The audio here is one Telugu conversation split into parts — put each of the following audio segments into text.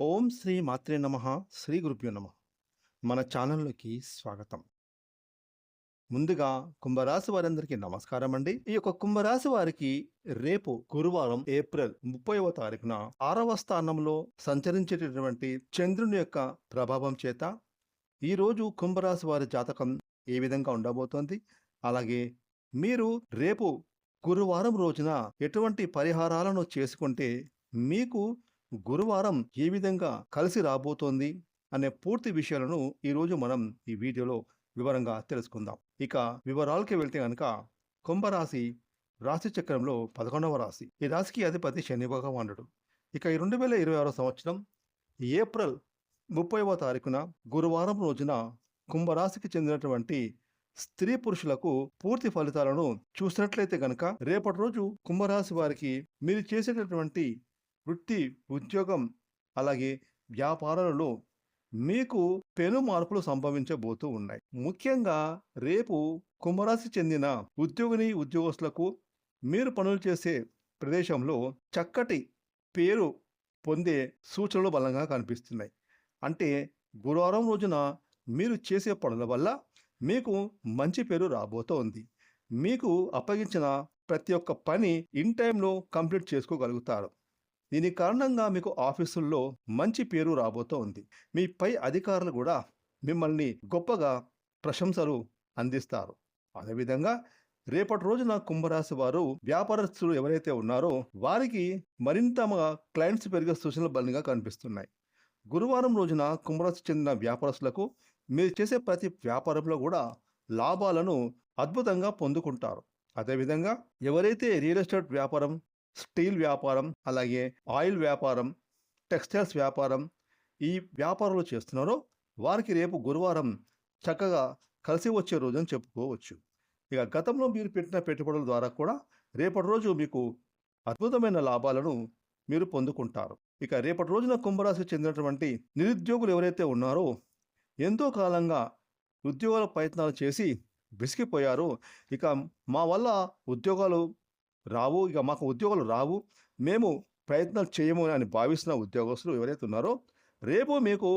ఓం శ్రీ మాత్రే నమః. శ్రీ గురుభ్యో నమః. మన ఛానల్‌లోకి స్వాగతం. ముందుగా కుంభరాశి వారందరికీ నమస్కారం అండి. ఈ యొక్క కుంభరాశి వారికి రేపు గురువారం ఏప్రిల్ 30వ తారీఖున 6వ స్థానంలో సంచరించేటటువంటి చంద్రుని యొక్క ప్రభావం చేత ఈరోజు కుంభరాశి వారి జాతకం ఏ విధంగా ఉండబోతోంది, అలాగే మీరు రేపు గురువారం రోజున ఎటువంటి పరిహారాలను చేసుకుంటే మీకు గురువారం ఏ విధంగా కలిసి రాబోతోంది అనే పూర్తి విషయాలను ఈరోజు మనం ఈ వీడియోలో వివరంగా తెలుసుకుందాం. ఇక వివరాలకి వెళ్తే కనుక కుంభరాశి రాశి చక్రంలో 11వ రాశి. ఈ రాశికి అధిపతి శని భగవానుడు. ఇక ఈ 2026 సంవత్సరం ఏప్రిల్ 30వ తారీఖున గురువారం రోజున కుంభరాశికి చెందినటువంటి స్త్రీ పురుషులకు పూర్తి ఫలితాలను చూసినట్లయితే గనక రేపటి రోజు కుంభరాశి వారికి మీరు చేసేటటువంటి వృత్తి, ఉద్యోగం, అలాగే వ్యాపారాలలో మీకు పెను మార్పులు సంభవించబోతూ ఉన్నాయి. ముఖ్యంగా రేపు కుంభరాశి చెందిన ఉద్యోగస్తులకు మీరు పనులు చేసే ప్రదేశంలో చక్కటి పేరు పొందే సూచనలు బలంగా కనిపిస్తున్నాయి. అంటే గురువారం రోజున మీరు చేసే పనుల వల్ల మీకు మంచి పేరు రాబోతోంది. మీకు అప్పగించిన ప్రతి ఒక్క పని ఇన్ టైంలో కంప్లీట్ చేసుకోగలుగుతారు. దీని కారణంగా మీకు ఆఫీసుల్లో మంచి పేరు రాబోతోంది. మీ పై అధికారులు కూడా మిమ్మల్ని గొప్పగా ప్రశంసలు అందిస్తారు. అదేవిధంగా రేపటి రోజున కుంభరాశి వారు వ్యాపారస్తులు ఎవరైతే ఉన్నారో వారికి మరింత క్లయింట్స్ పెరిగే సూచనలు బలంగా కనిపిస్తున్నాయి. గురువారం రోజున కుంభరాశి చెందిన వ్యాపారస్తులకు మీరు చేసే ప్రతి వ్యాపారంలో కూడా లాభాలను అద్భుతంగా పొందుకుంటారు. అదేవిధంగా ఎవరైతే రియల్ ఎస్టేట్ వ్యాపారం, స్టీల్ వ్యాపారం, అలాగే ఆయిల్ వ్యాపారం, టెక్స్టైల్స్ వ్యాపారం, ఈ వ్యాపారాలు చేస్తున్నారో వారికి రేపు గురువారం చక్కగా కలిసి వచ్చే రోజు అని చెప్పుకోవచ్చు. ఇక గతంలో మీరు పెట్టిన పెట్టుబడుల ద్వారా కూడా రేపటి రోజు మీకు అద్భుతమైన లాభాలను మీరు పొందుకుంటారు. ఇక రేపటి రోజున కుంభరాశికి చెందినటువంటి నిరుద్యోగులు ఎవరైతే ఉన్నారో ఎంతో కాలంగా ఉద్యోగాల ప్రయత్నాలు చేసి విసిగిపోయారు. ఇక మా వల్ల ఉద్యోగాలు రావు, ఇక మాకు ఉద్యోగాలు రావు, మేము ప్రయత్నాలు చేయము అని భావిస్తున్న ఉద్యోగస్తులు ఎవరైతే ఉన్నారో రేపు మీకు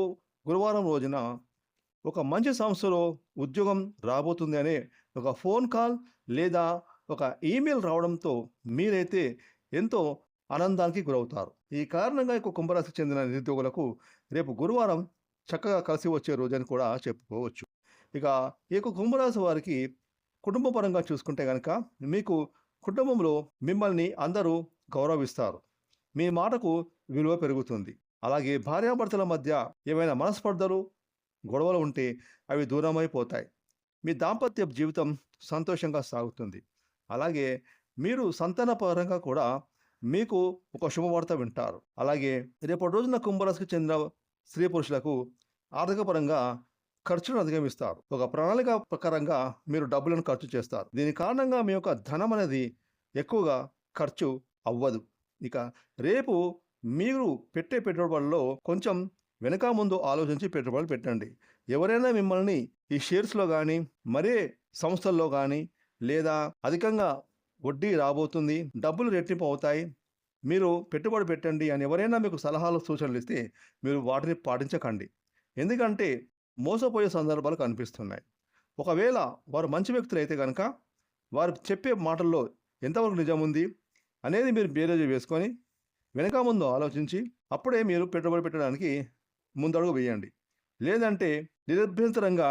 గురువారం రోజున ఒక మంచి సంస్థలో ఉద్యోగం రాబోతుంది అనే ఒక ఫోన్ కాల్ లేదా ఒక ఈమెయిల్ రావడంతో మీరైతే ఎంతో ఆనందానికి గురవుతారు. ఈ కారణంగా ఈ కుంభరాశికి చెందిన నిరుద్యోగులకు రేపు గురువారం చక్కగా కలిసి వచ్చే రోజు అని కూడా చెప్పుకోవచ్చు. ఇక ఈ కుంభరాశి వారికి కుటుంబ పరంగా చూసుకుంటే కనుక మీకు కుటుంబంలో మిమ్మల్ని అందరూ గౌరవిస్తారు. మీ మాటకు విలువ పెరుగుతుంది. అలాగే భార్యాభర్తల మధ్య ఏవైనా మనస్పర్ధలు, గొడవలు ఉంటే అవి దూరమైపోతాయి. మీ దాంపత్య జీవితం సంతోషంగా సాగుతుంది. అలాగే మీరు సంతాన పరంగా కూడా మీకు ఒక శుభవార్త వింటారు. అలాగే రేపటి రోజున కుంభరాశికి చెందిన స్త్రీ పురుషులకు ఆర్థిక పరంగా ఖర్చును అధిగమిస్తారు. ఒక ప్రణాళిక ప్రకారంగా మీరు డబ్బులను ఖర్చు చేస్తారు. దీని కారణంగా మీ యొక్క ధనం అనేది ఎక్కువగా ఖర్చు అవ్వదు. ఇక రేపు మీరు పెట్టే పెట్టుబడుల్లో కొంచెం వెనక ముందు ఆలోచించి పెట్టుబడులు పెట్టండి. ఎవరైనా మిమ్మల్ని ఈ షేర్స్లో కానీ మరే సంస్థల్లో కానీ లేదా అధికంగా వడ్డీ రాబోతుంది, డబ్బులు రెట్టింపు అవుతాయి, మీరు పెట్టుబడి పెట్టండి అని ఎవరైనా మీకు సలహాలు, సూచనలు ఇస్తే మీరు వాటిని పాటించకండి. ఎందుకంటే మోసపోయే సందర్భాలు కనిపిస్తున్నాయి. ఒకవేళ వారు మంచి వ్యక్తులు అయితే కనుక వారు చెప్పే మాటల్లో ఎంతవరకు నిజం ఉంది అనేది మీరు బేరేజ్ వేసుకొని వెనక ముందు ఆలోచించి అప్పుడే మీరు పెట్టుబడి పెట్టడానికి ముందడుగు వేయండి. లేదంటే నిరభ్యంతరంగా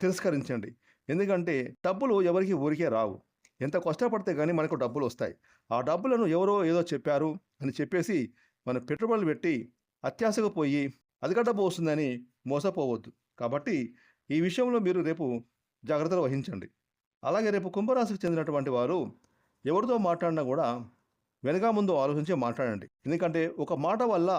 తిరస్కరించండి. ఎందుకంటే డబ్బులు ఎవరికి ఊరికే రావు. ఎంత కష్టపడితే కానీ మనకు డబ్బులు వస్తాయి. ఆ డబ్బులను ఎవరో ఏదో చెప్పారు అని చెప్పేసి మనం పెట్టుబడులు పెట్టి అత్యాశకు పోయి అధిక డబ్బు వస్తుందని మోసపోవద్దు. కాబట్టి ఈ విషయంలో మీరు రేపు జాగ్రత్తలు వహించండి. అలాగే రేపు కుంభరాశికి చెందినటువంటి వారు ఎవరితో మాట్లాడినా కూడా వెనక ముందు ఆలోచించి మాట్లాడండి. ఎందుకంటే ఒక మాట వల్ల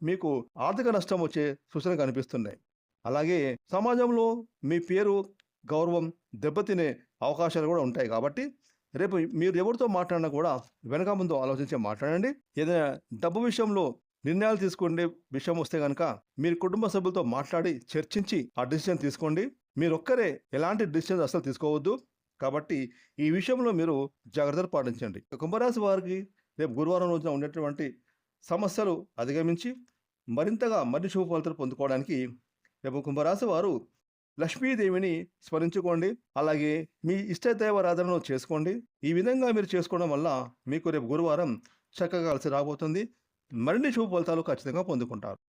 మీకు ఆర్థిక నష్టం వచ్చే సూచనలు కనిపిస్తున్నాయి. అలాగే సమాజంలో మీ పేరు, గౌరవం దెబ్బతినే అవకాశాలు కూడా ఉంటాయి. కాబట్టి రేపు మీరు ఎవరితో మాట్లాడినా కూడా వెనక ముందు ఆలోచించి మాట్లాడండి. ఏదైనా డబ్బు విషయంలో నిర్ణయాలు తీసుకునే విషయం వస్తే కనుక మీరు కుటుంబ సభ్యులతో మాట్లాడి చర్చించి ఆ డిసిషన్ తీసుకోండి. మీరొక్కరే ఎలాంటి డిసిషన్ అసలు తీసుకోవద్దు. కాబట్టి ఈ విషయంలో మీరు జాగ్రత్తలు పాటించండి. కుంభరాశి వారికి రేపు గురువారం రోజున ఉండేటువంటి సమస్యలు అధిగమించి మరింతగా మరిన్ని శుభ ఫలితాలు పొందుకోవడానికి రేపు కుంభరాశి వారు లక్ష్మీదేవిని స్మరించుకోండి. అలాగే మీ ఇష్ట దైవారాధనను చేసుకోండి. ఈ విధంగా మీరు చేసుకోవడం వల్ల మీకు రేపు గురువారం చక్కగా కలిసి రాబోతుంది. మరిన్ని శుభ ఫలితాలు ఖచ్చితంగా పొందుకుంటారు.